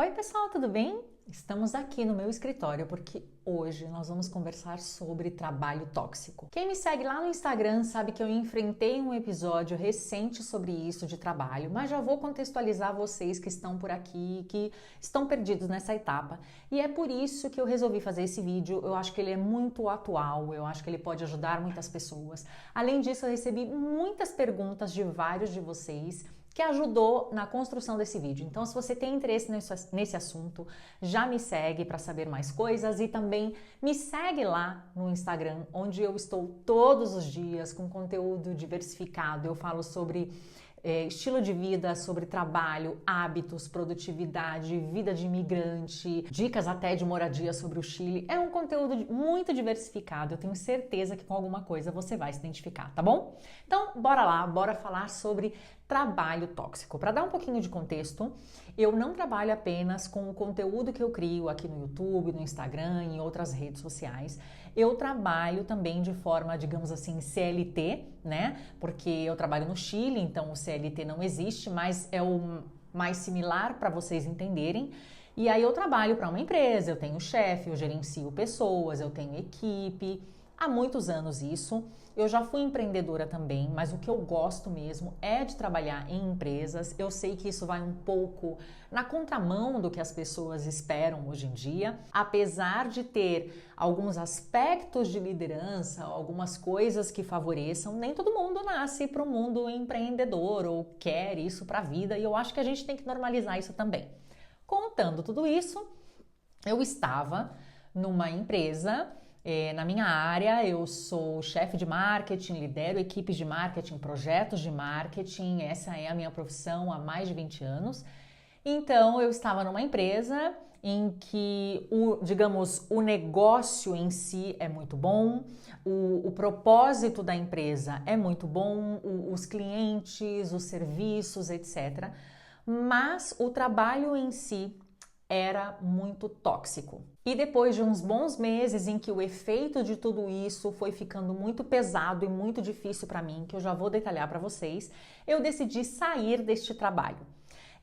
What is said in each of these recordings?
Oi pessoal, tudo bem? Estamos aqui no meu escritório porque hoje nós vamos conversar sobre trabalho tóxico. Quem me segue lá no Instagram sabe que eu enfrentei um episódio recente sobre isso de trabalho, mas já vou contextualizar vocês que estão por aqui, que estão perdidos nessa etapa. E é por isso que eu resolvi fazer esse vídeo. Eu acho que ele é muito atual, eu acho que ele pode ajudar muitas pessoas. Além disso, eu recebi muitas perguntas de vários de vocês que ajudou na construção desse vídeo. Então, se você tem interesse nesse assunto, já me segue para saber mais coisas e também me segue lá no Instagram, onde eu estou todos os dias com conteúdo diversificado. Eu falo sobre estilo de vida, sobre trabalho, hábitos, produtividade, vida de imigrante, dicas até de moradia sobre o Chile. É um conteúdo muito diversificado. Eu tenho certeza que com alguma coisa você vai se identificar, tá bom? Então, bora lá, bora falar sobre trabalho tóxico. Para dar um pouquinho de contexto, eu não trabalho apenas com o conteúdo que eu crio aqui no YouTube, no Instagram e em outras redes sociais. Eu trabalho também de forma, digamos assim, CLT, né? Porque eu trabalho no Chile, então o CLT não existe, mas é o mais similar para vocês entenderem. E aí eu trabalho para uma empresa, eu tenho chefe, eu gerencio pessoas, eu tenho equipe. Há muitos anos isso. Eu já fui empreendedora também, mas o que eu gosto mesmo é de trabalhar em empresas. Eu sei que isso vai um pouco na contramão do que as pessoas esperam hoje em dia. Apesar de ter alguns aspectos de liderança, algumas coisas que favoreçam, nem todo mundo nasce para o mundo empreendedor ou quer isso para a vida, e eu acho que a gente tem que normalizar isso também. Contando tudo isso, eu estava numa empresa. Na minha área, eu sou chefe de marketing, lidero equipes de marketing, projetos de marketing, essa é a minha profissão há mais de 20 anos. Então, eu estava numa empresa em que, o negócio em si é muito bom, o propósito da empresa é muito bom, os clientes, os serviços, etc. Mas o trabalho em si era muito tóxico. E depois de uns bons meses em que o efeito de tudo isso foi ficando muito pesado e muito difícil para mim, que eu já vou detalhar para vocês, eu decidi sair deste trabalho.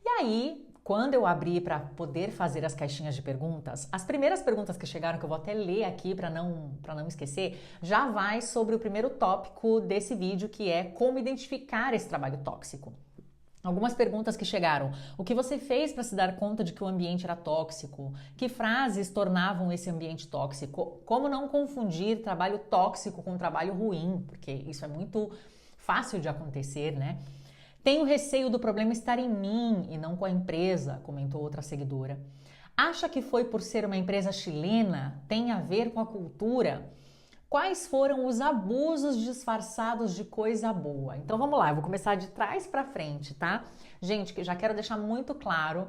E aí, quando eu abri para poder fazer as caixinhas de perguntas, as primeiras perguntas que chegaram, que eu vou até ler aqui para não esquecer, já vai sobre o primeiro tópico desse vídeo, que é como identificar esse trabalho tóxico. Algumas perguntas que chegaram. O que você fez para se dar conta de que o ambiente era tóxico? Que frases tornavam esse ambiente tóxico? Como não confundir trabalho tóxico com trabalho ruim? Porque isso é muito fácil de acontecer, né? Tenho receio do problema estar em mim e não com a empresa, comentou outra seguidora. Acha que foi por ser uma empresa chilena? Tem a ver com a cultura? Quais foram os abusos disfarçados de coisa boa? Então vamos lá, eu vou começar de trás para frente, tá? Gente, que já quero deixar muito claro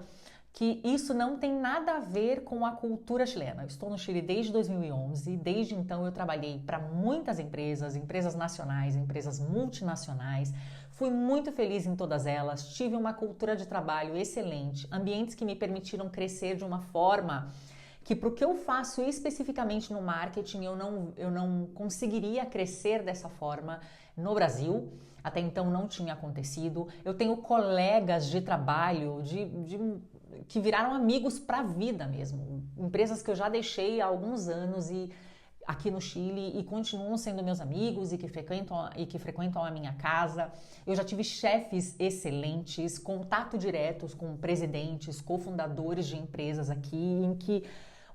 que isso não tem nada a ver com a cultura chilena. Eu estou no Chile desde 2011, desde então eu trabalhei para muitas empresas, empresas nacionais, empresas multinacionais. Fui muito feliz em todas elas, tive uma cultura de trabalho excelente, ambientes que me permitiram crescer de uma forma que para o que eu faço especificamente no marketing, eu não conseguiria crescer dessa forma no Brasil. Até então não tinha acontecido. Eu tenho colegas de trabalho que viraram amigos para a vida mesmo. Empresas que eu já deixei há alguns anos aqui no Chile e continuam sendo meus amigos e que frequentam a minha casa. Eu já tive chefes excelentes, contato direto com presidentes, cofundadores de empresas aqui, em que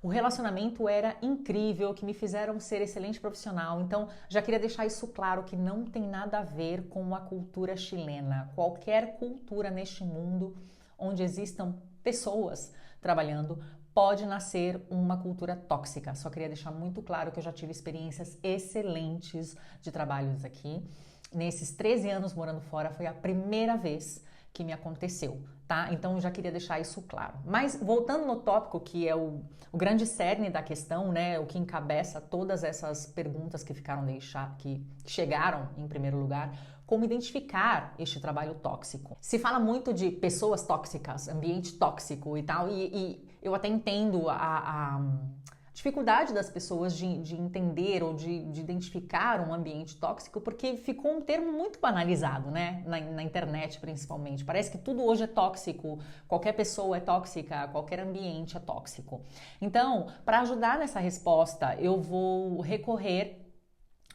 o relacionamento era incrível, que me fizeram ser excelente profissional. Então, já queria deixar isso claro, que não tem nada a ver com a cultura chilena. Qualquer cultura neste mundo onde existam pessoas trabalhando pode nascer uma cultura tóxica. Só queria deixar muito claro que eu já tive experiências excelentes de trabalhos aqui. Nesses 13 anos morando fora, foi a primeira vez que me aconteceu, tá? Então, eu já queria deixar isso claro. Mas, voltando no tópico, que é o grande cerne da questão, né? O que encabeça todas essas perguntas que que chegaram em primeiro lugar, como identificar este trabalho tóxico. Se fala muito de pessoas tóxicas, ambiente tóxico e tal, e eu até entendo a dificuldade das pessoas de entender ou de identificar um ambiente tóxico, porque ficou um termo muito banalizado, né? Na internet, principalmente. Parece que tudo hoje é tóxico, qualquer pessoa é tóxica, qualquer ambiente é tóxico. Então, para ajudar nessa resposta, eu vou recorrer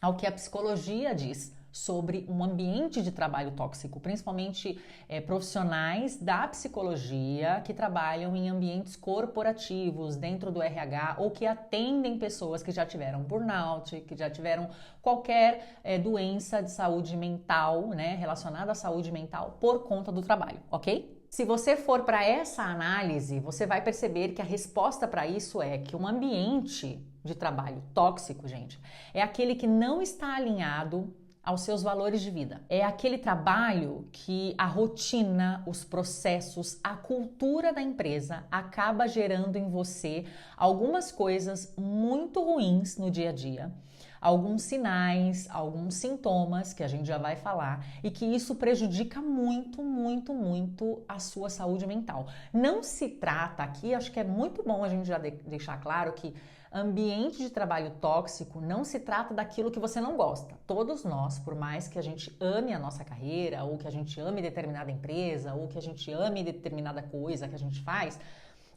ao que a psicologia diz sobre um ambiente de trabalho tóxico, principalmente profissionais da psicologia que trabalham em ambientes corporativos dentro do RH ou que atendem pessoas que já tiveram burnout, que já tiveram qualquer doença de saúde mental, né, relacionada à saúde mental por conta do trabalho, ok? Se você for para essa análise, você vai perceber que a resposta para isso é que um ambiente de trabalho tóxico, gente, é aquele que não está alinhado aos seus valores de vida. É aquele trabalho que a rotina, os processos, a cultura da empresa acaba gerando em você algumas coisas muito ruins no dia a dia, alguns sinais, alguns sintomas que a gente já vai falar e que isso prejudica muito, muito, muito a sua saúde mental. Não se trata aqui, acho que é muito bom a gente já deixar claro que ambiente de trabalho tóxico não se trata daquilo que você não gosta. Todos nós, por mais que a gente ame a nossa carreira, ou que a gente ame determinada empresa, ou que a gente ame determinada coisa que a gente faz,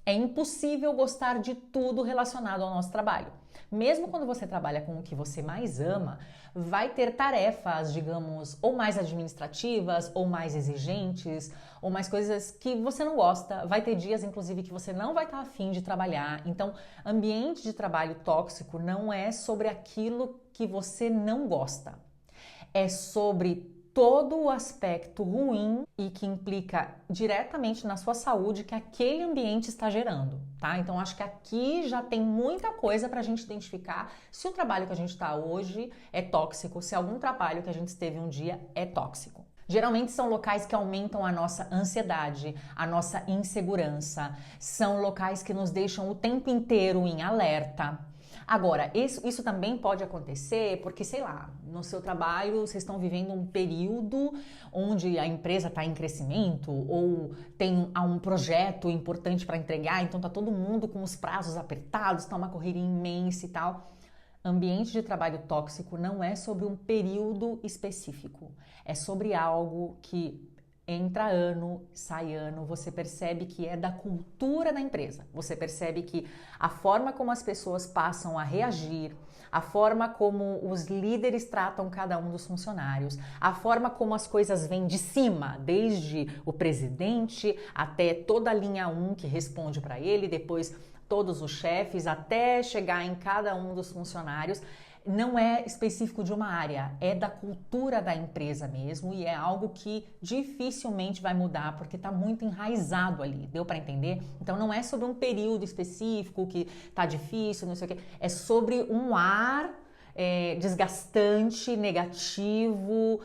é impossível gostar de tudo relacionado ao nosso trabalho. Mesmo quando você trabalha com o que você mais ama, vai ter tarefas, digamos, ou mais administrativas, ou mais exigentes, ou mais coisas que você não gosta. Vai ter dias, inclusive, que você não vai estar afim de trabalhar. Então, ambiente de trabalho tóxico não é sobre aquilo que você não gosta. É sobre todo o aspecto ruim e que implica diretamente na sua saúde que aquele ambiente está gerando, tá? Então, acho que aqui já tem muita coisa para a gente identificar se o trabalho que a gente está hoje é tóxico, se algum trabalho que a gente esteve um dia é tóxico. Geralmente são locais que aumentam a nossa ansiedade, a nossa insegurança, são locais que nos deixam o tempo inteiro em alerta. Agora, isso também pode acontecer porque, sei lá, no seu trabalho vocês estão vivendo um período onde a empresa está em crescimento ou há um projeto importante para entregar, então está todo mundo com os prazos apertados, está uma correria imensa e tal. Ambiente de trabalho tóxico não é sobre um período específico, é sobre algo que entra ano, sai ano, você percebe que é da cultura da empresa. Você percebe que a forma como as pessoas passam a reagir, a forma como os líderes tratam cada um dos funcionários, a forma como as coisas vêm de cima, desde o presidente até toda a linha 1 que responde para ele, depois todos os chefes, até chegar em cada um dos funcionários, não é específico de uma área, é da cultura da empresa mesmo e é algo que dificilmente vai mudar porque está muito enraizado ali, deu para entender? Então não é sobre um período específico que está difícil, não sei o quê, é sobre um ar desgastante, negativo,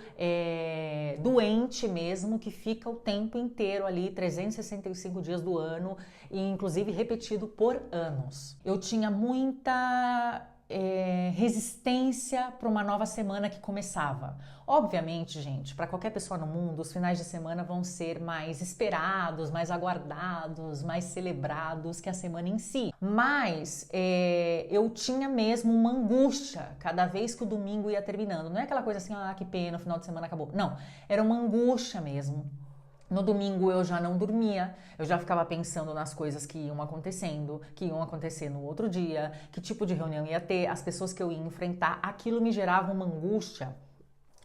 doente mesmo, que fica o tempo inteiro ali, 365 dias do ano e inclusive repetido por anos. Eu tinha muita resistência para uma nova semana que começava. Obviamente, gente, para qualquer pessoa no mundo, os finais de semana vão ser mais esperados, mais aguardados, mais celebrados que a semana em si. Mas eu tinha mesmo uma angústia cada vez que o domingo ia terminando. Não é aquela coisa assim, que pena, o final de semana acabou. Não, era uma angústia mesmo. No domingo eu já não dormia, eu já ficava pensando nas coisas que iam acontecendo, que iam acontecer no outro dia, que tipo de reunião ia ter, as pessoas que eu ia enfrentar. Aquilo me gerava uma angústia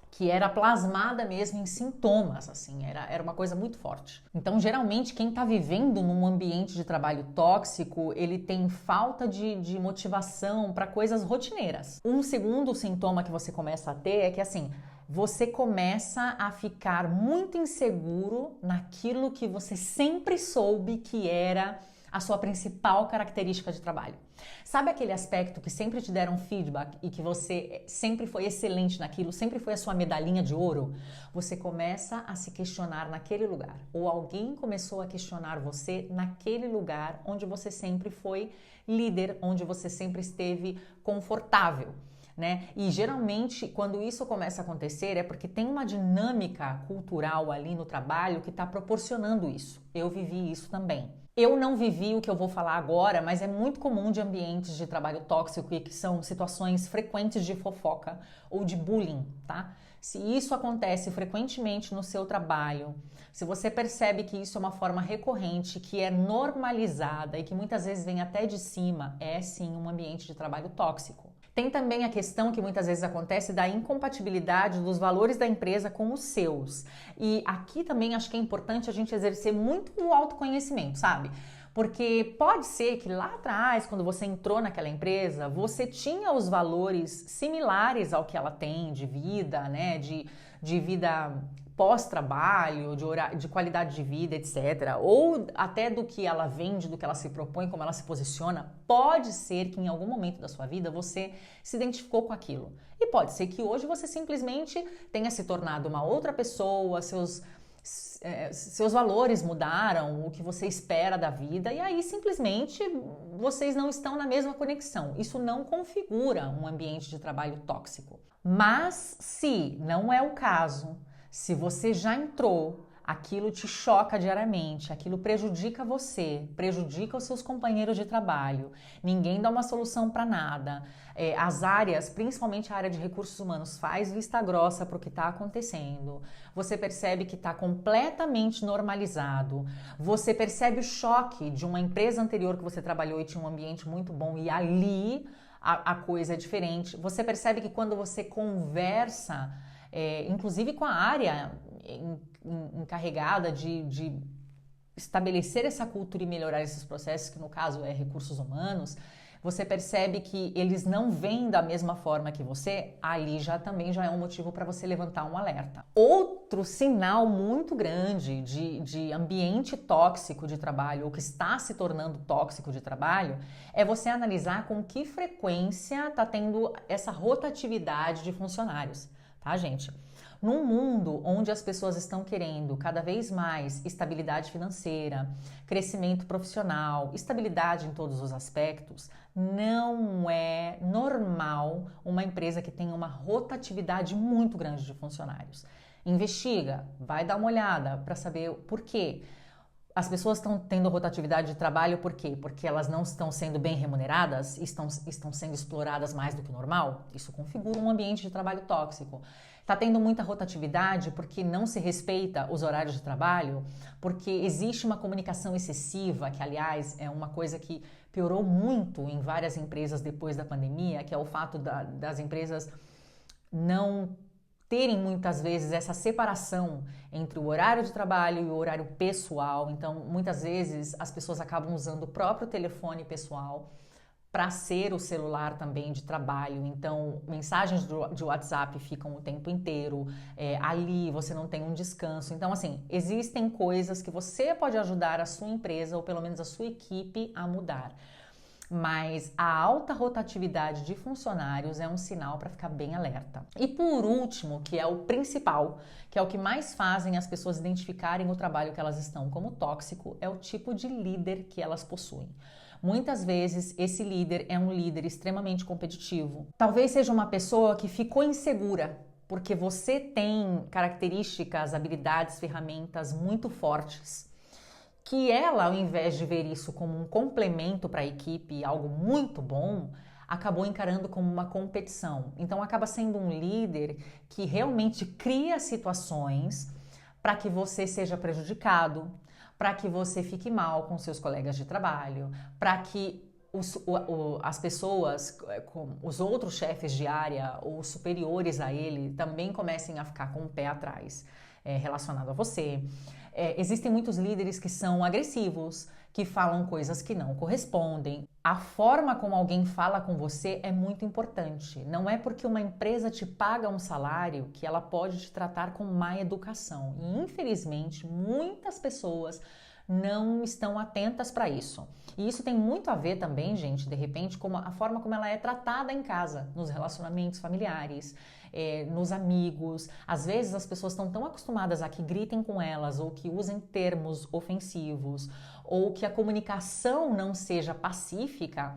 que era plasmada mesmo em sintomas, assim, era uma coisa muito forte. Então, geralmente, quem está vivendo num ambiente de trabalho tóxico, ele tem falta de motivação para coisas rotineiras. Um segundo sintoma que você começa a ter é que, assim, você começa a ficar muito inseguro naquilo que você sempre soube que era a sua principal característica de trabalho. Sabe aquele aspecto que sempre te deram feedback e que você sempre foi excelente naquilo, sempre foi a sua medalhinha de ouro? Você começa a se questionar naquele lugar, ou alguém começou a questionar você naquele lugar onde você sempre foi líder, onde você sempre esteve confortável. Né? E geralmente quando isso começa a acontecer é porque tem uma dinâmica cultural ali no trabalho que está proporcionando isso. Eu vivi isso também. Eu não vivi o que eu vou falar agora, mas é muito comum de ambientes de trabalho tóxico e que são situações frequentes de fofoca ou de bullying, tá? Se isso acontece frequentemente no seu trabalho, se você percebe que isso é uma forma recorrente, que é normalizada e que muitas vezes vem até de cima, é sim um ambiente de trabalho tóxico. Tem também a questão que muitas vezes acontece da incompatibilidade dos valores da empresa com os seus. E aqui também acho que é importante a gente exercer muito o autoconhecimento, sabe? Porque pode ser que lá atrás, quando você entrou naquela empresa, você tinha os valores similares ao que ela tem de vida, né? De vida pós-trabalho, de qualidade de vida, etc. Ou até do que ela vende, do que ela se propõe, como ela se posiciona. Pode ser que em algum momento da sua vida você se identificou com aquilo. E pode ser que hoje você simplesmente tenha se tornado uma outra pessoa, seus valores mudaram, o que você espera da vida, e aí simplesmente vocês não estão na mesma conexão. Isso não configura um ambiente de trabalho tóxico. Mas se não é o caso, se você já entrou, aquilo te choca diariamente, aquilo prejudica você, prejudica os seus companheiros de trabalho, ninguém dá uma solução para nada. As áreas, principalmente a área de recursos humanos, faz vista grossa para o que está acontecendo. Você percebe que está completamente normalizado. Você percebe o choque de uma empresa anterior que você trabalhou e tinha um ambiente muito bom e ali a coisa é diferente. Você percebe que quando você conversa, inclusive com a área encarregada de estabelecer essa cultura e melhorar esses processos, que no caso é recursos humanos, você percebe que eles não veem da mesma forma que você, ali também já é um motivo para você levantar um alerta. Outro sinal muito grande de ambiente tóxico de trabalho, ou que está se tornando tóxico de trabalho, é você analisar com que frequência está tendo essa rotatividade de funcionários, tá, gente? Num mundo onde as pessoas estão querendo cada vez mais estabilidade financeira, crescimento profissional, estabilidade em todos os aspectos, não é normal uma empresa que tenha uma rotatividade muito grande de funcionários. Investiga, vai dar uma olhada para saber o porquê. As pessoas estão tendo rotatividade de trabalho por quê? Porque elas não estão sendo bem remuneradas, estão sendo exploradas mais do que o normal? Isso configura um ambiente de trabalho tóxico. Está tendo muita rotatividade porque não se respeita os horários de trabalho, porque existe uma comunicação excessiva, que aliás é uma coisa que piorou muito em várias empresas depois da pandemia, que é o fato das empresas não terem muitas vezes essa separação entre o horário de trabalho e o horário pessoal. Então, muitas vezes as pessoas acabam usando o próprio telefone pessoal para ser o celular também de trabalho. Então, mensagens de WhatsApp ficam o tempo inteiro, ali você não tem um descanso. Então, assim, existem coisas que você pode ajudar a sua empresa ou pelo menos a sua equipe a mudar. Mas a alta rotatividade de funcionários é um sinal para ficar bem alerta. E por último, que é o principal, que é o que mais fazem as pessoas identificarem o trabalho que elas estão como tóxico, é o tipo de líder que elas possuem. Muitas vezes esse líder é um líder extremamente competitivo. Talvez seja uma pessoa que ficou insegura porque você tem características, habilidades, ferramentas muito fortes, que ela, ao invés de ver isso como um complemento para a equipe, algo muito bom, acabou encarando como uma competição. Então acaba sendo um líder que realmente cria situações para que você seja prejudicado, para que você fique mal com seus colegas de trabalho, para que as pessoas, os outros chefes de área ou superiores a ele também comecem a ficar com o pé atrás relacionado a você. Existem muitos líderes que são agressivos, que falam coisas que não correspondem. A forma como alguém fala com você é muito importante. Não é porque uma empresa te paga um salário que ela pode te tratar com má educação. E infelizmente, muitas pessoas não estão atentas para isso. E isso tem muito a ver também, gente, de repente, com a forma como ela é tratada em casa, nos relacionamentos familiares, nos amigos. Às vezes as pessoas estão tão acostumadas a que gritem com elas ou que usem termos ofensivos ou que a comunicação não seja pacífica,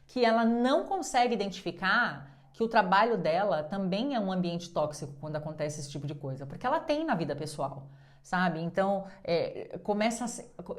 que ela não consegue identificar que o trabalho dela também é um ambiente tóxico quando acontece esse tipo de coisa, porque ela tem na vida pessoal. sabe? Então,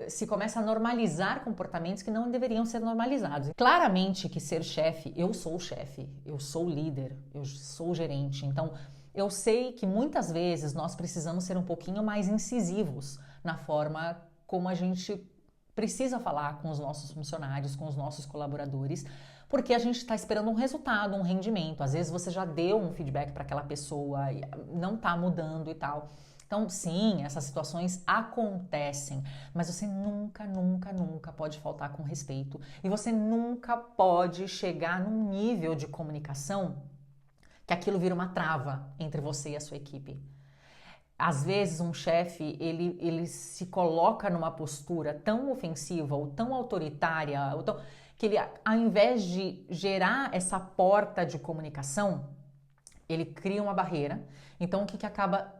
se começa a normalizar comportamentos que não deveriam ser normalizados. Claramente que ser chefe, eu sou o líder, eu sou o gerente. Então, eu sei que muitas vezes nós precisamos ser um pouquinho mais incisivos na forma como a gente precisa falar com os nossos funcionários, com os nossos colaboradores, porque a gente está esperando um resultado, um rendimento. Às vezes você já deu um feedback para aquela pessoa, e não está mudando e tal. Então, sim, essas situações acontecem, mas você nunca, nunca, nunca pode faltar com respeito e você nunca pode chegar num nível de comunicação que aquilo vira uma trava entre você e a sua equipe. Às vezes um chefe, ele se coloca numa postura tão ofensiva ou tão autoritária, que ele, ao invés de gerar essa porta de comunicação, ele cria uma barreira. Então, o que acaba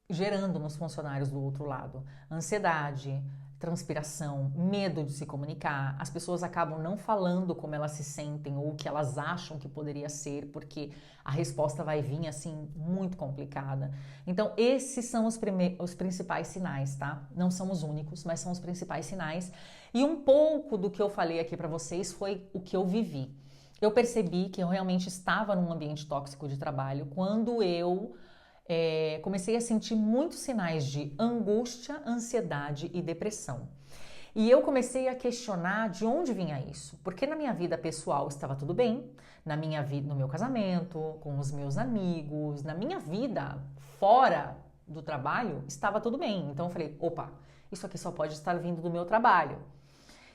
gerando nos funcionários do outro lado? Ansiedade, transpiração, medo de se comunicar. As pessoas acabam não falando como elas se sentem ou o que elas acham que poderia ser, porque a resposta vai vir assim muito complicada. Então, esses são os principais sinais, tá? Não são os únicos, mas são os principais sinais. E um pouco do que eu falei aqui para vocês foi o que eu vivi. Eu percebi que eu realmente estava num ambiente tóxico de trabalho quando eu comecei a sentir muitos sinais de angústia, ansiedade e depressão. E eu comecei a questionar de onde vinha isso. Porque na minha vida pessoal estava tudo bem, na minha vida, no meu casamento, com os meus amigos, na minha vida fora do trabalho, estava tudo bem. Então eu falei, opa, isso aqui só pode estar vindo do meu trabalho.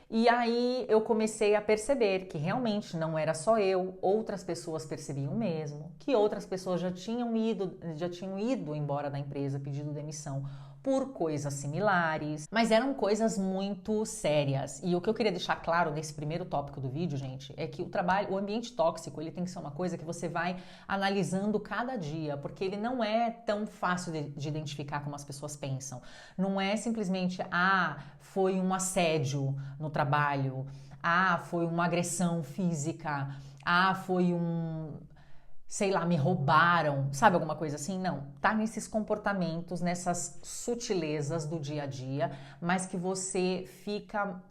E aí eu comecei a perceber que realmente não era só eu, outras pessoas percebiam mesmo, que outras pessoas já tinham ido embora da empresa pedindo demissão por coisas similares, mas eram coisas muito sérias. E o que eu queria deixar claro nesse primeiro tópico do vídeo, gente, é que o ambiente tóxico, ele tem que ser uma coisa que você vai analisando cada dia, porque ele não é tão fácil de identificar como as pessoas pensam. Não é simplesmente, foi um assédio no trabalho, foi uma agressão física, foi sei lá, me roubaram, sabe, alguma coisa assim? Não, tá nesses comportamentos, nessas sutilezas do dia a dia, mas que você fica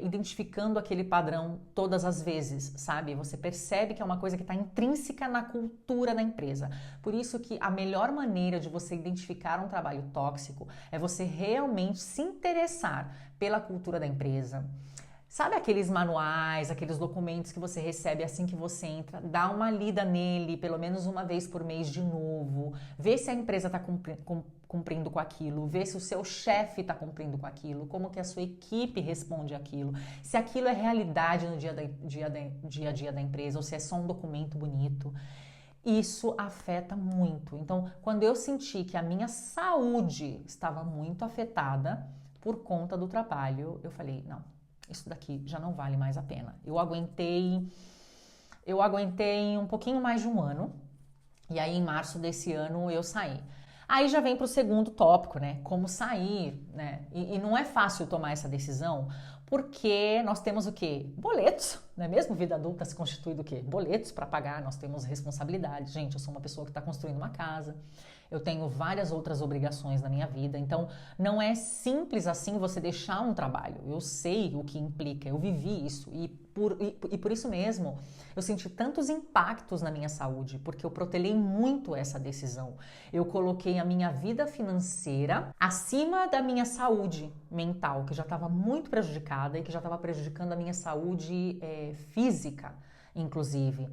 identificando aquele padrão todas as vezes, sabe? Você percebe que é uma coisa que está intrínseca na cultura da empresa. Por isso que a melhor maneira de você identificar um trabalho tóxico é você realmente se interessar pela cultura da empresa. Sabe aqueles manuais, aqueles documentos que você recebe assim que você entra? Dá uma lida nele pelo menos uma vez por mês de novo. Vê se a empresa está cumprindo com aquilo. Vê se o seu chefe está cumprindo com aquilo. Como que a sua equipe responde aquilo. Se aquilo é realidade no dia a dia da empresa ou se é só um documento bonito. Isso afeta muito. Então, quando eu senti que a minha saúde estava muito afetada por conta do trabalho, eu falei, não. Isso daqui já não vale mais a pena. Eu aguentei um pouquinho mais de um ano. E aí, em março desse ano, eu saí. Aí já vem para o segundo tópico, né? Como sair, né? E não é fácil tomar essa decisão, porque nós temos o quê? Boletos, não é mesmo? Vida adulta se constitui do quê? Boletos para pagar, nós temos responsabilidades. Gente, eu sou uma pessoa que está construindo uma casa. Eu tenho várias outras obrigações na minha vida, então não é simples assim você deixar um trabalho. Eu sei o que implica, eu vivi isso e por isso mesmo eu senti tantos impactos na minha saúde, porque eu protelei muito essa decisão. Eu coloquei a minha vida financeira acima da minha saúde mental, que já estava muito prejudicada e que já estava prejudicando a minha saúde física, inclusive.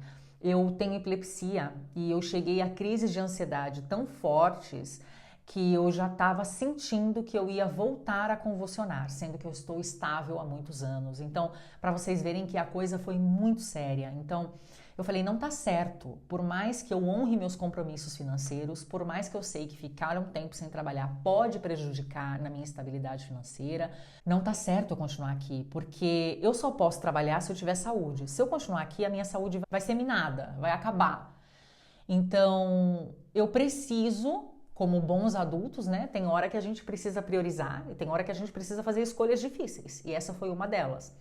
Eu tenho epilepsia e eu cheguei a crises de ansiedade tão fortes que eu já estava sentindo que eu ia voltar a convulsionar, sendo que eu estou estável há muitos anos. Então, para vocês verem que a coisa foi muito séria. Então, eu falei, não tá certo. Por mais que eu honre meus compromissos financeiros, por mais que eu sei que ficar um tempo sem trabalhar pode prejudicar na minha estabilidade financeira, não tá certo eu continuar aqui, porque eu só posso trabalhar se eu tiver saúde. Se eu continuar aqui, a minha saúde vai ser minada, vai acabar. Então, eu preciso, como bons adultos, né? Tem hora que a gente precisa priorizar e tem hora que a gente precisa fazer escolhas difíceis. E essa foi uma delas.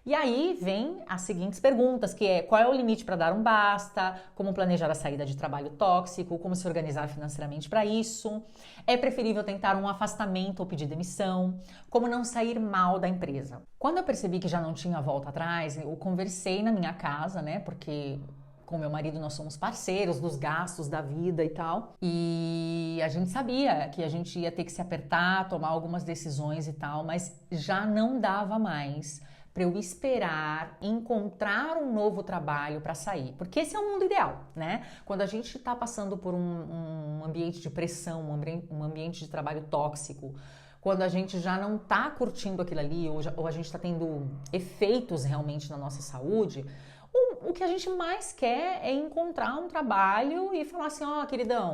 E aí vem as seguintes perguntas, que é qual é o limite para dar um basta, como planejar a saída de trabalho tóxico, como se organizar financeiramente para isso, é preferível tentar um afastamento ou pedir demissão, como não sair mal da empresa. Quando eu percebi que já não tinha volta atrás, eu conversei na minha casa, né, porque com meu marido nós somos parceiros dos gastos da vida e tal, e a gente sabia que a gente ia ter que se apertar, tomar algumas decisões e tal, mas já não dava mais para eu esperar encontrar um novo trabalho para sair, porque esse é o mundo ideal, né? Quando a gente está passando por um ambiente de pressão, um ambiente de trabalho tóxico, quando a gente já não está curtindo aquilo ali, ou a gente está tendo efeitos realmente na nossa saúde, o que a gente mais quer é encontrar um trabalho e falar assim, ó, queridão,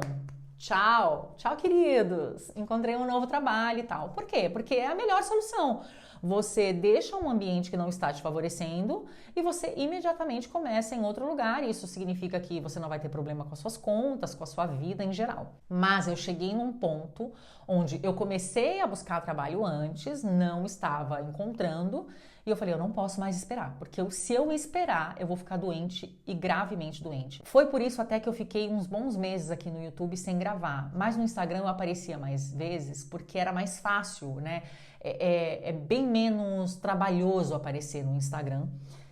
tchau, tchau, queridos, encontrei um novo trabalho e tal. Por quê? Porque é a melhor solução. Você deixa um ambiente que não está te favorecendo e você imediatamente começa em outro lugar. Isso significa que você não vai ter problema com as suas contas, com a sua vida em geral. Mas eu cheguei num ponto onde eu comecei a buscar trabalho antes, não estava encontrando, e eu falei, eu não posso mais esperar, porque se eu esperar, eu vou ficar doente e gravemente doente. Foi por isso até que eu fiquei uns bons meses aqui no YouTube sem gravar, mas no Instagram eu aparecia mais vezes, porque era mais fácil, né? É bem menos trabalhoso aparecer no Instagram.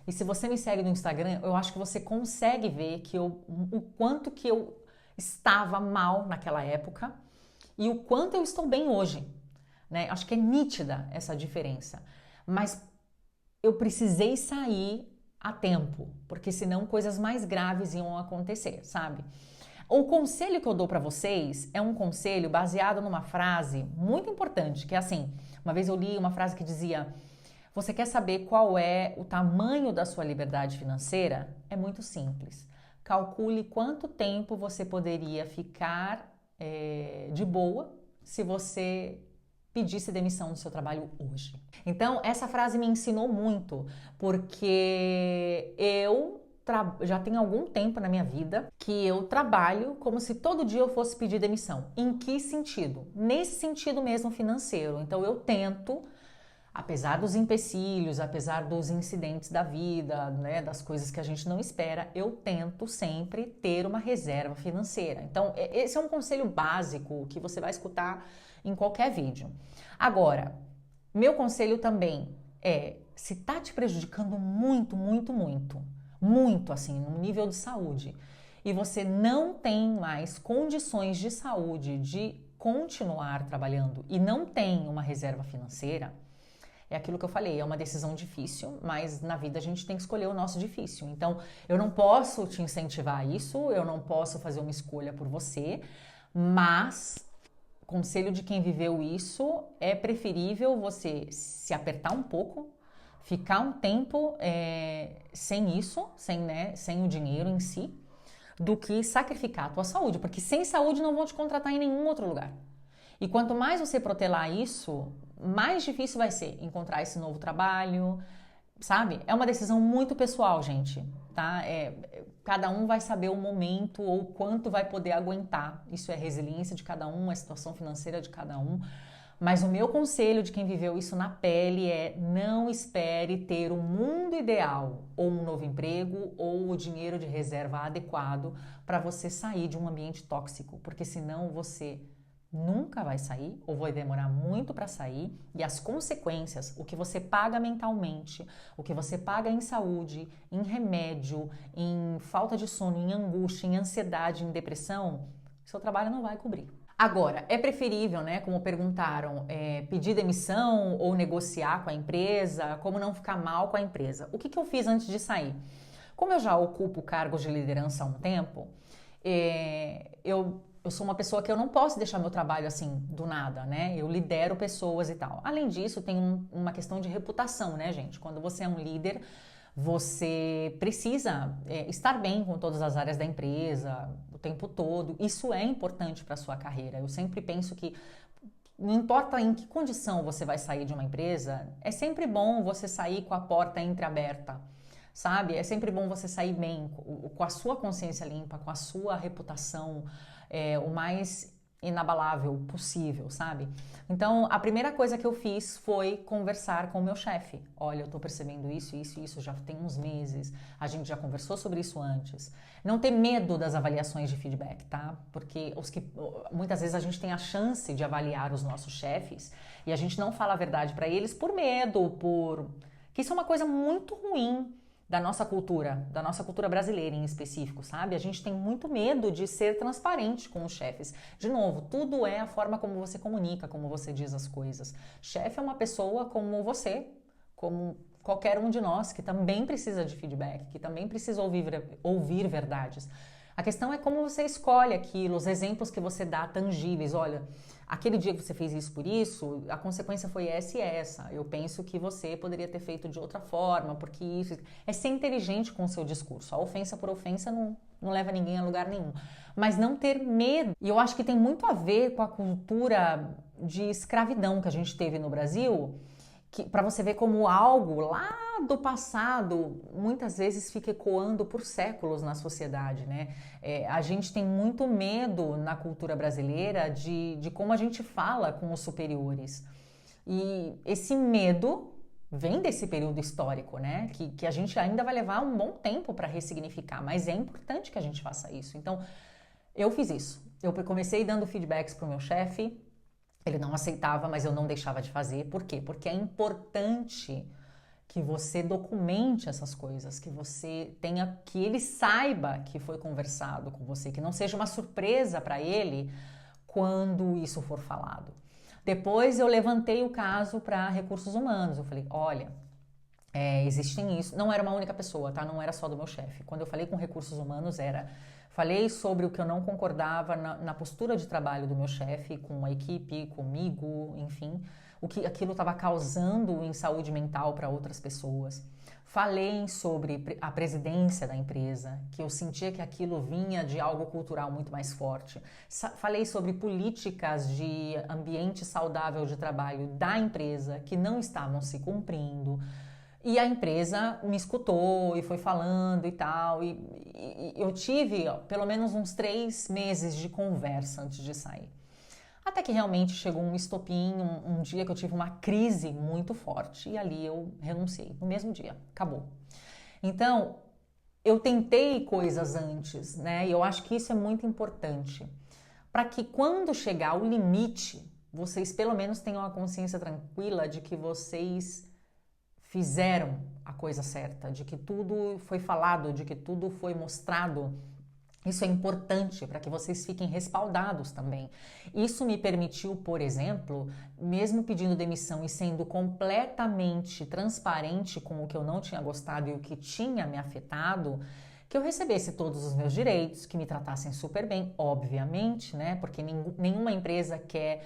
E se você me segue no Instagram, eu acho que você consegue ver que o quanto que eu estava mal naquela época e o quanto eu estou bem hoje, né? Acho que é nítida essa diferença. Mas eu precisei sair a tempo, porque senão coisas mais graves iam acontecer, sabe? O conselho que eu dou para vocês é um conselho baseado numa frase muito importante, que é assim, uma vez eu li uma frase que dizia: você quer saber qual é o tamanho da sua liberdade financeira? É muito simples. Calcule quanto tempo você poderia ficar de boa se você pedisse demissão do seu trabalho hoje. Então, essa frase me ensinou muito, porque eu já tem algum tempo na minha vida que eu trabalho como se todo dia eu fosse pedir demissão. Em que sentido? Nesse sentido mesmo financeiro. Então eu tento, apesar dos empecilhos, apesar dos incidentes da vida, né, das coisas que a gente não espera, eu tento sempre ter uma reserva financeira. Então esse é um conselho básico que você vai escutar em qualquer vídeo. Agora, meu conselho também é, se tá te prejudicando muito, assim, no nível de saúde, e você não tem mais condições de saúde de continuar trabalhando e não tem uma reserva financeira, é aquilo que eu falei, é uma decisão difícil, mas na vida a gente tem que escolher o nosso difícil. Então, eu não posso te incentivar a isso, eu não posso fazer uma escolha por você, mas conselho de quem viveu isso, é preferível você se apertar um pouco, ficar um tempo sem isso, sem o dinheiro em si, do que sacrificar a tua saúde, porque sem saúde não vão te contratar em nenhum outro lugar. E quanto mais você protelar isso, mais difícil vai ser encontrar esse novo trabalho, sabe? É uma decisão muito pessoal, gente, tá? Cada um vai saber o momento ou quanto vai poder aguentar. Isso é resiliência de cada um, é situação financeira de cada um. Mas o meu conselho de quem viveu isso na pele é: não espere ter um mundo ideal, ou um novo emprego, ou o dinheiro de reserva adequado para você sair de um ambiente tóxico, porque senão você nunca vai sair ou vai demorar muito para sair, e as consequências, o que você paga mentalmente, o que você paga em saúde, em remédio, em falta de sono, em angústia, em ansiedade, em depressão, seu trabalho não vai cobrir. Agora, é preferível, né, como perguntaram, pedir demissão ou negociar com a empresa, como não ficar mal com a empresa? O que eu fiz antes de sair? Como eu já ocupo cargos de liderança há um tempo, eu sou uma pessoa que eu não posso deixar meu trabalho assim do nada, né? Eu lidero pessoas e tal. Além disso, tem uma questão de reputação, né, gente? Quando você é um líder, você precisa estar bem com todas as áreas da empresa o tempo todo. Isso é importante para a sua carreira. Eu sempre penso que não importa em que condição você vai sair de uma empresa, é sempre bom você sair com a porta entreaberta, sabe? É sempre bom você sair bem, com a sua consciência limpa, com a sua reputação o mais inabalável possível, sabe? Então, a primeira coisa que eu fiz foi conversar com o meu chefe. Olha, eu tô percebendo isso, já tem uns meses, a gente já conversou sobre isso antes. Não ter medo das avaliações de feedback, tá? Porque muitas vezes a gente tem a chance de avaliar os nossos chefes e a gente não fala a verdade para eles por medo, que isso é uma coisa muito ruim da nossa cultura brasileira em específico, sabe? A gente tem muito medo de ser transparente com os chefes. De novo, tudo é a forma como você comunica, como você diz as coisas. Chefe é uma pessoa como você, como qualquer um de nós, que também precisa de feedback, que também precisa ouvir verdades. A questão é como você escolhe aquilo, os exemplos que você dá tangíveis. Olha, aquele dia que você fez isso por isso, a consequência foi essa e essa. Eu penso que você poderia ter feito de outra forma, porque isso... É ser inteligente com o seu discurso. A ofensa por ofensa não leva ninguém a lugar nenhum. Mas não ter medo. E eu acho que tem muito a ver com a cultura de escravidão que a gente teve no Brasil, para você ver como algo lá do passado muitas vezes fica ecoando por séculos na sociedade, né? A gente tem muito medo na cultura brasileira de como a gente fala com os superiores. E esse medo vem desse período histórico, né? Que a gente ainda vai levar um bom tempo para ressignificar, mas é importante que a gente faça isso. Então, eu fiz isso. Eu comecei dando feedbacks para o meu chefe. Ele não aceitava, mas eu não deixava de fazer. Por quê? Porque é importante que você documente essas coisas, que ele saiba que foi conversado com você, que não seja uma surpresa para ele quando isso for falado. Depois eu levantei o caso para recursos humanos. Eu falei, olha, existem isso. Não era uma única pessoa, tá? Não era só do meu chefe. Quando eu falei com recursos humanos falei sobre o que eu não concordava na postura de trabalho do meu chefe, com a equipe, comigo, enfim, o que aquilo estava causando em saúde mental para outras pessoas. Falei sobre a presidência da empresa, que eu sentia que aquilo vinha de algo cultural muito mais forte. Falei sobre políticas de ambiente saudável de trabalho da empresa que não estavam se cumprindo. E a empresa me escutou e foi falando e tal. E eu tive pelo menos uns 3 meses de conversa antes de sair. Até que realmente chegou um estopim, um dia que eu tive uma crise muito forte. E ali eu renunciei, no mesmo dia, acabou. Então, eu tentei coisas antes, né? E eu acho que isso é muito importante. Para que quando chegar o limite, vocês pelo menos tenham a consciência tranquila de que vocês fizeram a coisa certa, de que tudo foi falado, de que tudo foi mostrado. Isso é importante para que vocês fiquem respaldados também. Isso me permitiu, por exemplo, mesmo pedindo demissão e sendo completamente transparente com o que eu não tinha gostado e o que tinha me afetado, que eu recebesse todos os meus direitos, que me tratassem super bem, obviamente, né? Porque nenhuma empresa quer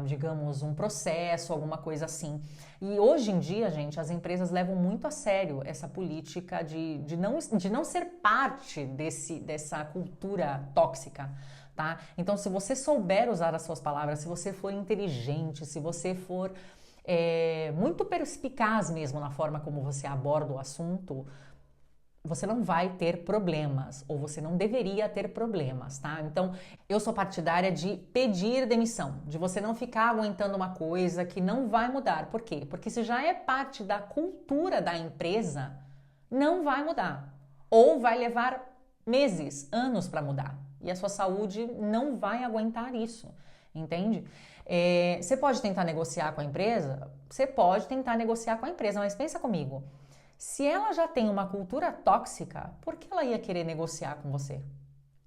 digamos, um processo, alguma coisa assim. E hoje em dia, gente, as empresas levam muito a sério essa política de não ser parte dessa cultura tóxica, tá? Então, se você souber usar as suas palavras, se você for inteligente, se você for muito perspicaz mesmo na forma como você aborda o assunto, você não vai ter problemas, ou você não deveria ter problemas, tá? Então, eu sou partidária de pedir demissão, de você não ficar aguentando uma coisa que não vai mudar. Por quê? Porque se já é parte da cultura da empresa, não vai mudar. Ou vai levar meses, anos para mudar. E a sua saúde não vai aguentar isso, entende? Você pode tentar negociar com a empresa? Você pode tentar negociar com a empresa, mas pensa comigo. Se ela já tem uma cultura tóxica, por que ela ia querer negociar com você?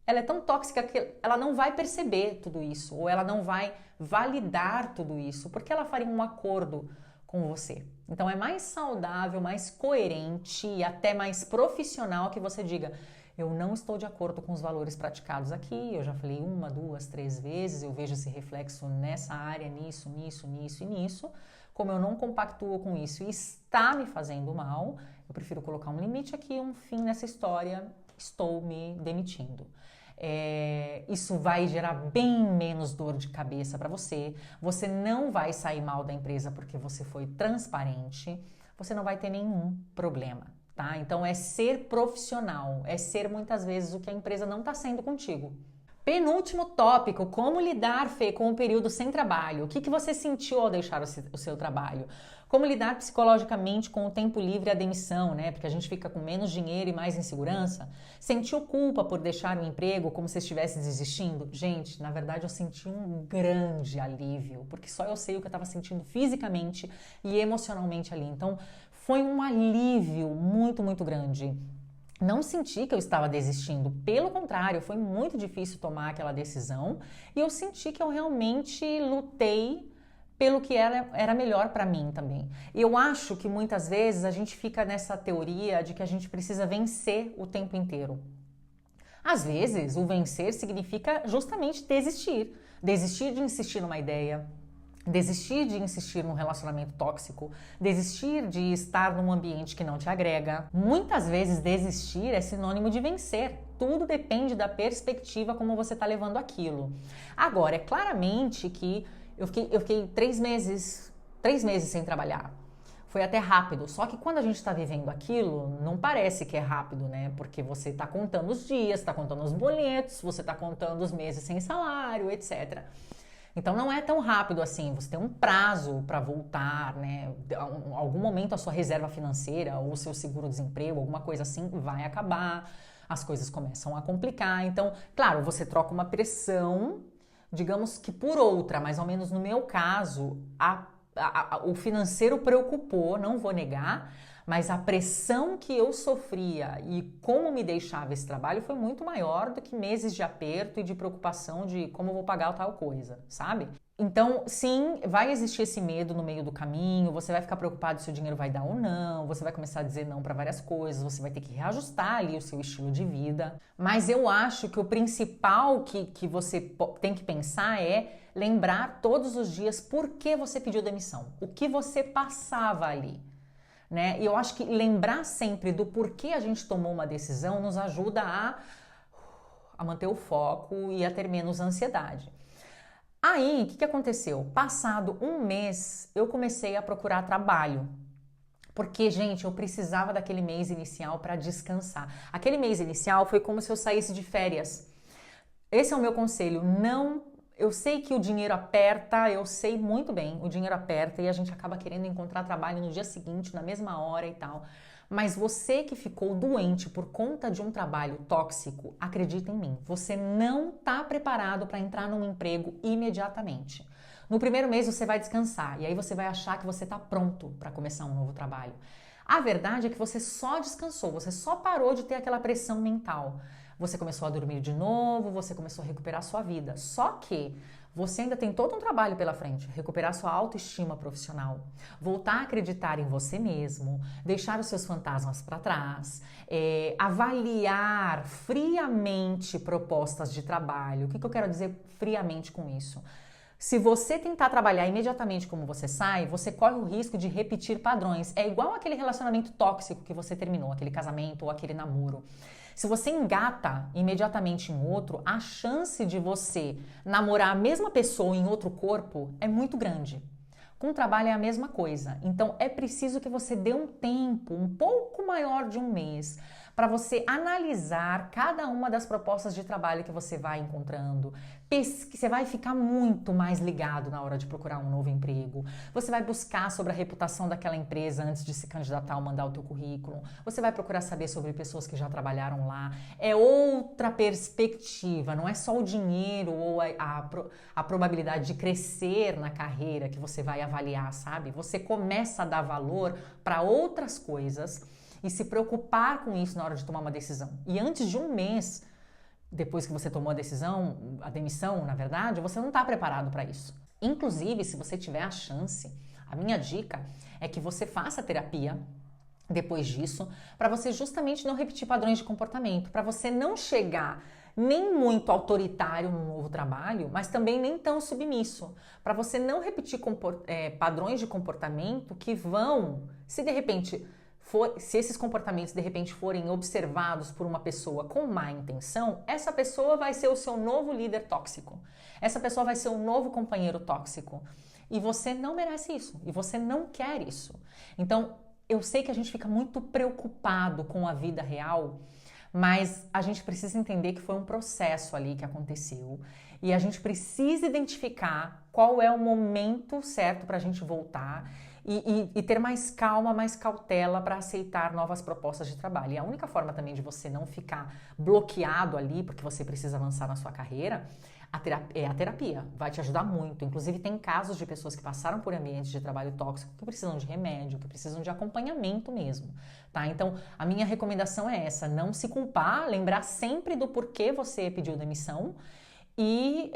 Ela é tão tóxica que ela não vai perceber tudo isso, ou ela não vai validar tudo isso, porque ela faria um acordo com você. Então é mais saudável, mais coerente e até mais profissional que você diga: eu não estou de acordo com os valores praticados aqui, eu já falei 1, 2, 3 vezes, eu vejo esse reflexo nessa área, nisso e nisso. Como eu não compactuo com isso e está me fazendo mal, eu prefiro colocar um limite aqui, um fim nessa história, estou me demitindo. Isso vai gerar bem menos dor de cabeça para você, você não vai sair mal da empresa porque você foi transparente, você não vai ter nenhum problema, tá? Então é ser profissional, é ser muitas vezes o que a empresa não está sendo contigo. Penúltimo tópico, como lidar, Fê, com o período sem trabalho? O que você sentiu ao deixar o seu trabalho? Como lidar psicologicamente com o tempo livre e a demissão, né? Porque a gente fica com menos dinheiro e mais insegurança. Sentiu culpa por deixar o emprego como se estivesse desistindo? Gente, na verdade eu senti um grande alívio, porque só eu sei o que eu estava sentindo fisicamente e emocionalmente ali. Então, foi um alívio muito, muito grande. Não senti que eu estava desistindo, pelo contrário, foi muito difícil tomar aquela decisão e eu senti que eu realmente lutei pelo que era melhor para mim também. Eu acho que muitas vezes a gente fica nessa teoria de que a gente precisa vencer o tempo inteiro. Às vezes, o vencer significa justamente desistir. Desistir de insistir numa ideia, desistir de insistir num relacionamento tóxico, desistir de estar num ambiente que não te agrega. Muitas vezes desistir é sinônimo de vencer. Tudo depende da perspectiva como você está levando aquilo. Agora, é claramente que eu fiquei 3 meses sem trabalhar. Foi até rápido, só que quando a gente está vivendo aquilo, não parece que é rápido, né? Porque você está contando os dias, está contando os boletos, você está contando os meses sem salário, etc. Então não é tão rápido assim, você tem um prazo para voltar, né? Em algum momento a sua reserva financeira ou o seu seguro-desemprego, alguma coisa assim, vai acabar, as coisas começam a complicar. Então, claro, você troca uma pressão, digamos que por outra, mais ou menos no meu caso, o financeiro preocupou, não vou negar, mas a pressão que eu sofria e como me deixava esse trabalho foi muito maior do que meses de aperto e de preocupação de como eu vou pagar tal coisa, sabe? Então, sim, vai existir esse medo no meio do caminho, você vai ficar preocupado se o dinheiro vai dar ou não, você vai começar a dizer não para várias coisas, você vai ter que reajustar ali o seu estilo de vida. Mas eu acho que o principal que você tem que pensar é lembrar todos os dias por que você pediu demissão, o que você passava ali. Né? E eu acho que lembrar sempre do porquê a gente tomou uma decisão nos ajuda a manter o foco e a ter menos ansiedade. Aí, o que aconteceu? Passado um mês, eu comecei a procurar trabalho. Porque, gente, eu precisava daquele mês inicial para descansar. Aquele mês inicial foi como se eu saísse de férias. Esse é o meu conselho. Não, eu sei que o dinheiro aperta, eu sei muito bem, o dinheiro aperta e a gente acaba querendo encontrar trabalho no dia seguinte, na mesma hora e tal. Mas você que ficou doente por conta de um trabalho tóxico, acredita em mim, você não está preparado para entrar num emprego imediatamente. No primeiro mês você vai descansar e aí você vai achar que você está pronto para começar um novo trabalho. A verdade é que você só descansou, você só parou de ter aquela pressão mental. Você começou a dormir de novo, você começou a recuperar a sua vida. Só que você ainda tem todo um trabalho pela frente, recuperar sua autoestima profissional, voltar a acreditar em você mesmo, deixar os seus fantasmas para trás, avaliar friamente propostas de trabalho. O que eu quero dizer friamente com isso? Se você tentar trabalhar imediatamente como você sai, você corre o risco de repetir padrões. É igual aquele relacionamento tóxico que você terminou, aquele casamento ou aquele namoro. Se você engata imediatamente em outro, a chance de você namorar a mesma pessoa em outro corpo é muito grande. Com o trabalho é a mesma coisa. Então é preciso que você dê um tempo, um pouco maior de um mês, para você analisar cada uma das propostas de trabalho que você vai encontrando. Você vai ficar muito mais ligado na hora de procurar um novo emprego. Você vai buscar sobre a reputação daquela empresa antes de se candidatar ou mandar o teu currículo. Você vai procurar saber sobre pessoas que já trabalharam lá. É outra perspectiva, não é só o dinheiro ou a probabilidade de crescer na carreira que você vai avaliar, sabe? Você começa a dar valor para outras coisas e se preocupar com isso na hora de tomar uma decisão. E antes de um mês, depois que você tomou a decisão, a demissão, na verdade, você não está preparado para isso. Inclusive, se você tiver a chance, a minha dica é que você faça terapia depois disso, para você justamente não repetir padrões de comportamento, para você não chegar nem muito autoritário no novo trabalho, mas também nem tão submisso, para você não repetir padrões de comportamento que vão, se de repente se esses comportamentos de repente forem observados por uma pessoa com má intenção, essa pessoa vai ser o seu novo líder tóxico. Essa pessoa vai ser um novo companheiro tóxico. E você não merece isso. E você não quer isso. Então, eu sei que a gente fica muito preocupado com a vida real, Mas a gente precisa entender que foi um processo ali que aconteceu e a gente precisa identificar qual é o momento certo para a gente voltar e ter mais calma, mais cautela para aceitar novas propostas de trabalho. E a única forma também de você não ficar bloqueado ali, porque você precisa avançar na sua carreira, é a terapia. Vai te ajudar muito. Inclusive, tem casos de pessoas que passaram por ambientes de trabalho tóxico que precisam de remédio, que precisam de acompanhamento mesmo, tá? Então, a minha recomendação é essa: não se culpar, lembrar sempre do porquê você pediu demissão e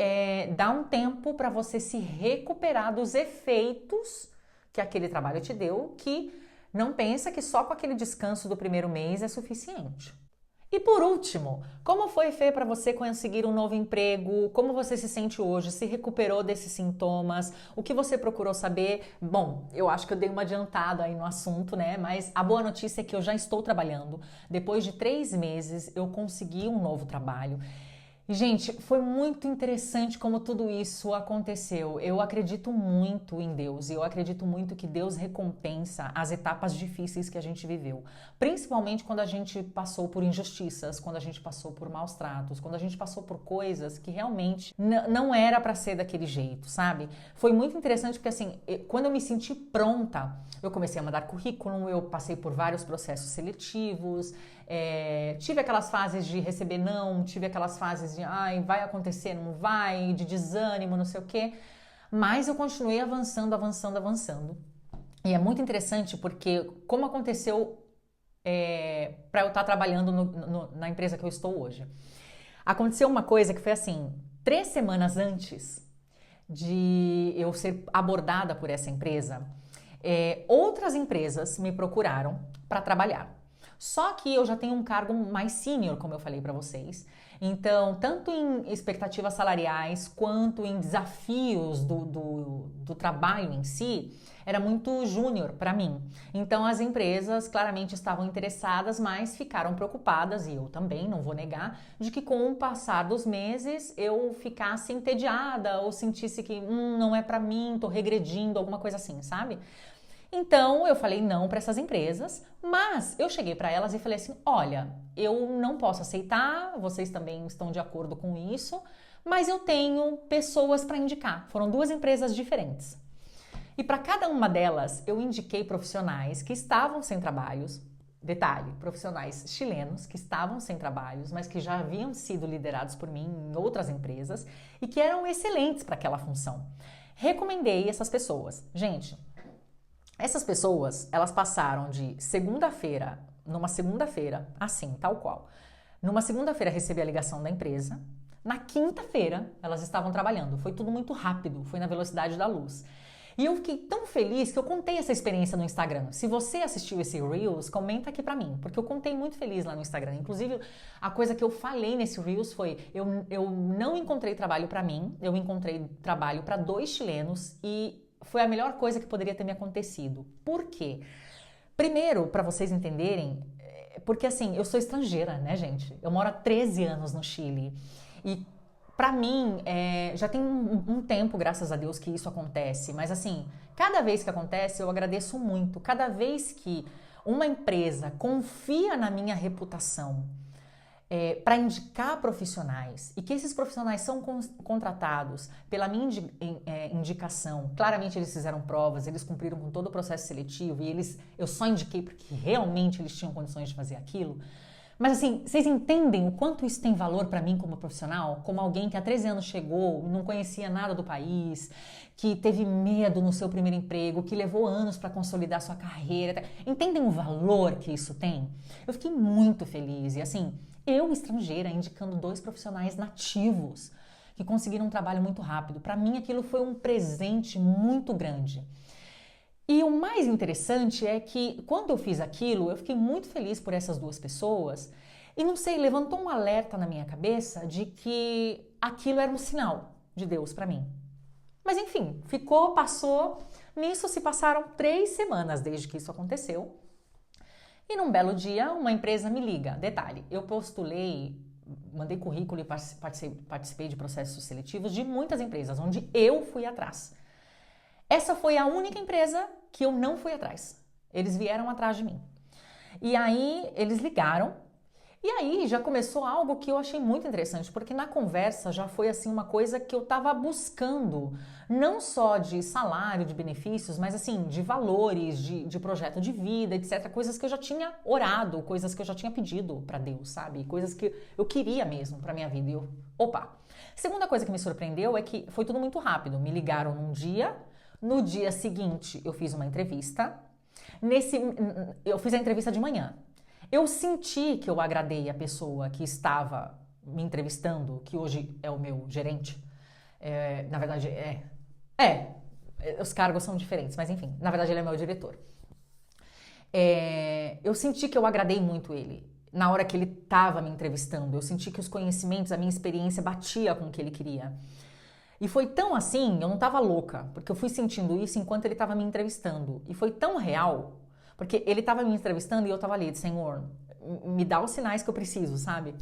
dar um tempo para você se recuperar dos efeitos que aquele trabalho te deu, que não pensa que só com aquele descanso do primeiro mês é suficiente. E por último, como foi, Fê, para você conseguir um novo emprego? Como você se sente hoje? Se recuperou desses sintomas? O que você procurou saber? Bom, eu acho que eu dei uma adiantada aí no assunto, né? Mas a boa notícia é que eu já estou trabalhando. Depois de 3 meses, eu consegui um novo trabalho. E, gente, foi muito interessante como tudo isso aconteceu. Eu acredito muito em Deus e eu acredito muito que Deus recompensa as etapas difíceis que a gente viveu. Principalmente quando a gente passou por injustiças, quando a gente passou por maus tratos, quando a gente passou por coisas que realmente não era para ser daquele jeito, sabe? Foi muito interessante porque, assim, quando eu me senti pronta, eu comecei a mandar currículo, eu passei por vários processos seletivos, tive aquelas fases de receber não, tive aquelas fases de ai, vai acontecer, não vai, de desânimo, não sei o quê, mas eu continuei avançando, avançando, avançando. E é muito interessante porque como aconteceu para eu estar trabalhando na empresa que eu estou hoje. Aconteceu uma coisa que foi assim, 3 semanas antes de eu ser abordada por essa empresa, outras empresas me procuraram para trabalhar. Só que eu já tenho um cargo mais sênior, como eu falei para vocês. Então, tanto em expectativas salariais quanto em desafios do trabalho em si, era muito júnior para mim. Então, as empresas claramente estavam interessadas, mas ficaram preocupadas, e eu também, não vou negar, de que com o passar dos meses eu ficasse entediada ou sentisse que não é para mim, tô regredindo, alguma coisa assim, sabe? Então, eu falei não para essas empresas, mas eu cheguei para elas e falei assim: olha, eu não posso aceitar, vocês também estão de acordo com isso, mas eu tenho pessoas para indicar. Foram 2 empresas diferentes. E para cada uma delas, eu indiquei profissionais que estavam sem trabalhos. Detalhe, profissionais chilenos que estavam sem trabalhos, mas que já haviam sido liderados por mim em outras empresas e que eram excelentes para aquela função. Recomendei essas pessoas. Gente, essas pessoas, elas passaram de numa segunda-feira, assim, tal qual. Numa segunda-feira recebi a ligação da empresa, na quinta-feira elas estavam trabalhando. Foi tudo muito rápido, foi na velocidade da luz. E eu fiquei tão feliz que eu contei essa experiência no Instagram. Se você assistiu esse Reels, comenta aqui pra mim, porque eu contei muito feliz lá no Instagram. Inclusive, a coisa que eu falei nesse Reels foi, eu não encontrei trabalho pra mim, eu encontrei trabalho pra 2 chilenos e foi a melhor coisa que poderia ter me acontecido. Por quê? Primeiro, para vocês entenderem, porque assim, eu sou estrangeira, né, gente? Eu moro há 13 anos no Chile. E para mim, já tem um tempo, graças a Deus, que isso acontece. Mas assim, cada vez que acontece, eu agradeço muito. Cada vez que uma empresa confia na minha reputação, para indicar profissionais e que esses profissionais são contratados pela minha indicação. Claramente eles fizeram provas, eles cumpriram com todo o processo seletivo e eu só indiquei porque realmente eles tinham condições de fazer aquilo. Mas assim, vocês entendem o quanto isso tem valor para mim como profissional? Como alguém que há 13 anos chegou, não conhecia nada do país, que teve medo no seu primeiro emprego, que levou anos para consolidar sua carreira. Entendem o valor que isso tem? Eu fiquei muito feliz e assim, eu estrangeira indicando 2 profissionais nativos que conseguiram um trabalho muito rápido. Para mim aquilo foi um presente muito grande. E o mais interessante é que quando eu fiz aquilo, eu fiquei muito feliz por essas 2 pessoas e não sei, levantou um alerta na minha cabeça de que aquilo era um sinal de Deus para mim. Mas enfim, passou, nisso se passaram 3 semanas desde que isso aconteceu. E num belo dia, uma empresa me liga. Detalhe, eu postulei, mandei currículo e participei de processos seletivos de muitas empresas, onde eu fui atrás. Essa foi a única empresa que eu não fui atrás. Eles vieram atrás de mim. E aí, eles ligaram E aí já começou algo que eu achei muito interessante, porque na conversa já foi assim uma coisa que eu estava buscando, não só de salário, de benefícios, mas assim, de valores, de projeto de vida, etc. Coisas que eu já tinha orado, coisas que eu já tinha pedido para Deus, sabe? Coisas que eu queria mesmo para minha vida. E eu, opa! Segunda coisa que me surpreendeu é que foi tudo muito rápido. Me ligaram num dia, no dia seguinte eu fiz uma entrevista. Eu fiz a entrevista de manhã. Eu senti que eu agradei a pessoa que estava me entrevistando, que hoje é o meu gerente. Na verdade, os cargos são diferentes, mas enfim, na verdade ele é meu diretor. Eu senti que eu agradei muito ele. Na hora que ele estava me entrevistando, eu senti que os conhecimentos, a minha experiência batia com o que ele queria. E foi tão assim, eu não estava louca, porque eu fui sentindo isso enquanto ele estava me entrevistando. E foi tão real, porque ele estava me entrevistando e eu estava ali, Senhor, me dá os sinais que eu preciso, sabe?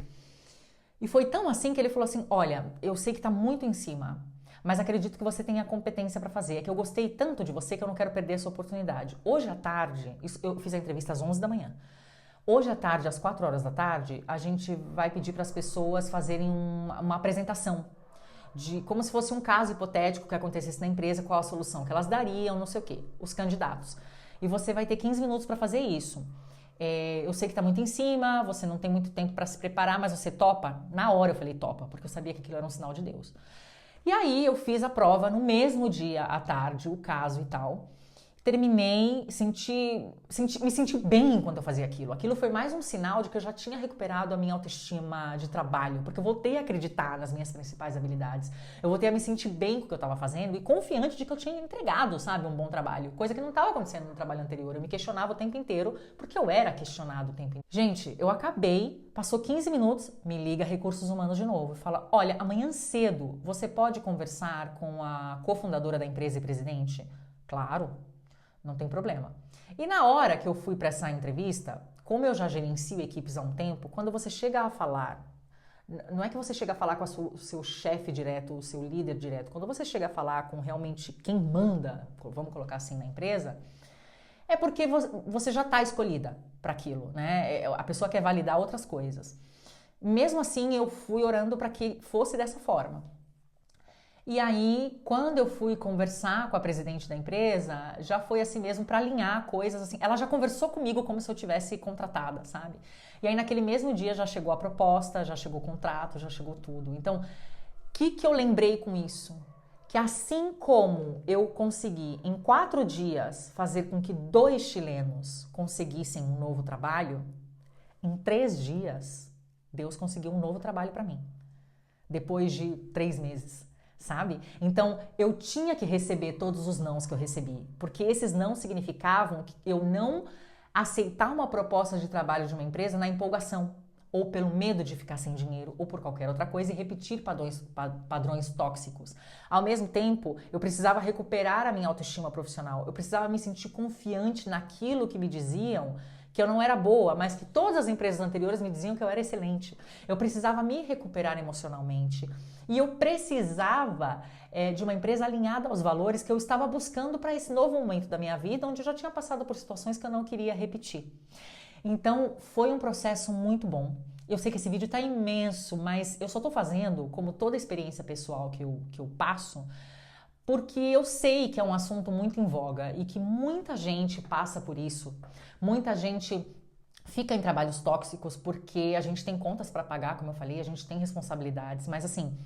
E foi tão assim que ele falou assim, olha, eu sei que está muito em cima, mas acredito que você tenha competência para fazer. É que eu gostei tanto de você que eu não quero perder essa oportunidade. Hoje à tarde, eu fiz a entrevista às 11 da manhã. Hoje à tarde, às 4 horas da tarde, a gente vai pedir para as pessoas fazerem uma apresentação de como se fosse um caso hipotético que acontecesse na empresa, qual a solução que elas dariam, não sei o quê, os candidatos. E você vai ter 15 minutos para fazer isso. Eu sei que está muito em cima, você não tem muito tempo para se preparar, mas você topa? Na hora eu falei topa, porque eu sabia que aquilo era um sinal de Deus. E aí eu fiz a prova no mesmo dia à tarde, o caso e tal. Terminei, me senti bem enquanto eu fazia aquilo. Aquilo foi mais um sinal de que eu já tinha recuperado a minha autoestima de trabalho, porque eu voltei a acreditar nas minhas principais habilidades. Eu voltei a me sentir bem com o que eu estava fazendo e confiante de que eu tinha entregado, sabe, um bom trabalho. Coisa que não estava acontecendo no trabalho anterior. Eu me questionava o tempo inteiro, porque eu era questionado o tempo inteiro. Gente, eu acabei, passou 15 minutos, me liga Recursos Humanos de novo e fala, olha, amanhã cedo você pode conversar com a cofundadora da empresa e presidente? Claro. Não tem problema. E na hora que eu fui para essa entrevista, como eu já gerencio equipes há um tempo, quando você chega a falar, não é que você chega a falar com o seu chefe direto, o seu líder direto, quando você chega a falar com realmente quem manda, vamos colocar assim, na empresa, é porque você já está escolhida para aquilo, né? A pessoa quer validar outras coisas. Mesmo assim, eu fui orando para que fosse dessa forma. E aí, quando eu fui conversar com a presidente da empresa, já foi assim mesmo para alinhar coisas assim. Ela já conversou comigo como se eu tivesse contratada, sabe? E aí naquele mesmo dia já chegou a proposta, já chegou o contrato, já chegou tudo. Então, o que eu lembrei com isso? Que assim como eu consegui em 4 dias fazer com que 2 chilenos conseguissem um novo trabalho, em 3 dias Deus conseguiu um novo trabalho para mim. Depois de 3 meses. Sabe? Então, eu tinha que receber todos os nãos que eu recebi, porque esses não significavam que eu não aceitar uma proposta de trabalho de uma empresa na empolgação, ou pelo medo de ficar sem dinheiro, ou por qualquer outra coisa, e repetir padrões tóxicos. Ao mesmo tempo, eu precisava recuperar a minha autoestima profissional, eu precisava me sentir confiante naquilo que me diziam, que eu não era boa, mas que todas as empresas anteriores me diziam que eu era excelente. Eu precisava me recuperar emocionalmente. E eu precisava de uma empresa alinhada aos valores que eu estava buscando para esse novo momento da minha vida, onde eu já tinha passado por situações que eu não queria repetir. Então, foi um processo muito bom. Eu sei que esse vídeo está imenso, mas eu só estou fazendo, como toda experiência pessoal que eu passo, porque eu sei que é um assunto muito em voga e que muita gente passa por isso. Muita gente fica em trabalhos tóxicos porque a gente tem contas para pagar, como eu falei, a gente tem responsabilidades, mas assim,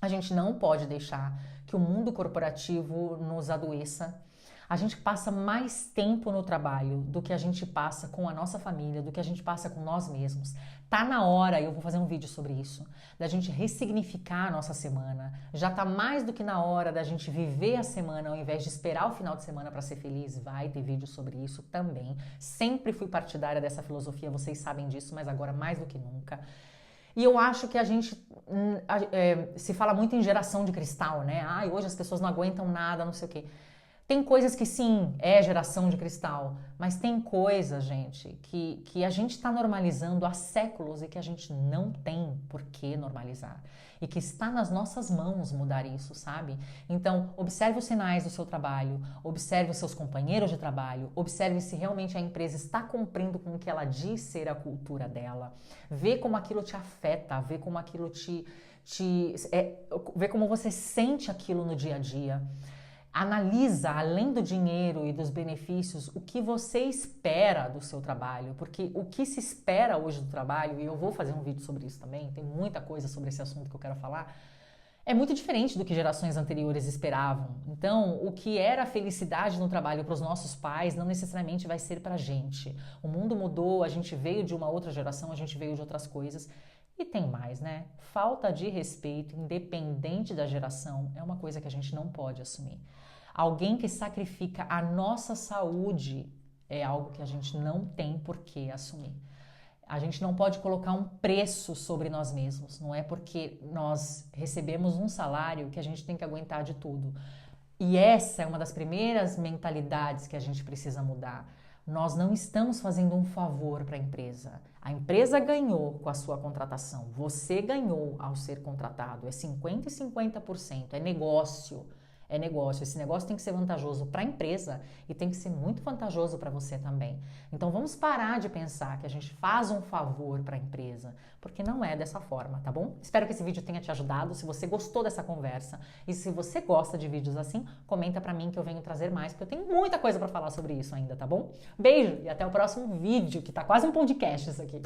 a gente não pode deixar que o mundo corporativo nos adoeça. A gente passa mais tempo no trabalho do que a gente passa com a nossa família, do que a gente passa com nós mesmos. Tá na hora, eu vou fazer um vídeo sobre isso, da gente ressignificar a nossa semana. Já tá mais do que na hora da gente viver a semana ao invés de esperar o final de semana para ser feliz. Vai ter vídeo sobre isso também. Sempre fui partidária dessa filosofia, vocês sabem disso, mas agora mais do que nunca. E eu acho que a gente se fala muito em geração de cristal, né? Hoje as pessoas não aguentam nada, não sei o quê. Tem coisas que sim, é geração de cristal, mas tem coisas, gente, que a gente está normalizando há séculos e que a gente não tem por que normalizar. E que está nas nossas mãos mudar isso, sabe? Então, observe os sinais do seu trabalho, observe os seus companheiros de trabalho, observe se realmente a empresa está cumprindo com o que ela diz ser a cultura dela. Vê como aquilo te afeta, vê como aquilo vê como você sente aquilo no dia a dia. Analisa, além do dinheiro e dos benefícios, o que você espera do seu trabalho, porque o que se espera hoje do trabalho, e eu vou fazer um vídeo sobre isso também, tem muita coisa sobre esse assunto que eu quero falar, é muito diferente do que gerações anteriores esperavam. Então, o que era felicidade no trabalho para os nossos pais não necessariamente vai ser para a gente. O mundo mudou, a gente veio de uma outra geração, a gente veio de outras coisas. E tem mais, né? Falta de respeito, independente da geração, é uma coisa que a gente não pode assumir. Alguém que sacrifica a nossa saúde é algo que a gente não tem por que assumir. A gente não pode colocar um preço sobre nós mesmos. Não é porque nós recebemos um salário que a gente tem que aguentar de tudo. E essa é uma das primeiras mentalidades que a gente precisa mudar. Nós não estamos fazendo um favor para a empresa. A empresa ganhou com a sua contratação. Você ganhou ao ser contratado. É 50% e 50%. É negócio. É negócio. Esse negócio tem que ser vantajoso para a empresa e tem que ser muito vantajoso para você também. Então vamos parar de pensar que a gente faz um favor para a empresa, porque não é dessa forma, tá bom? Espero que esse vídeo tenha te ajudado. Se você gostou dessa conversa e se você gosta de vídeos assim, comenta para mim que eu venho trazer mais, porque eu tenho muita coisa para falar sobre isso ainda, tá bom? Beijo e até o próximo vídeo, que tá quase um podcast isso aqui.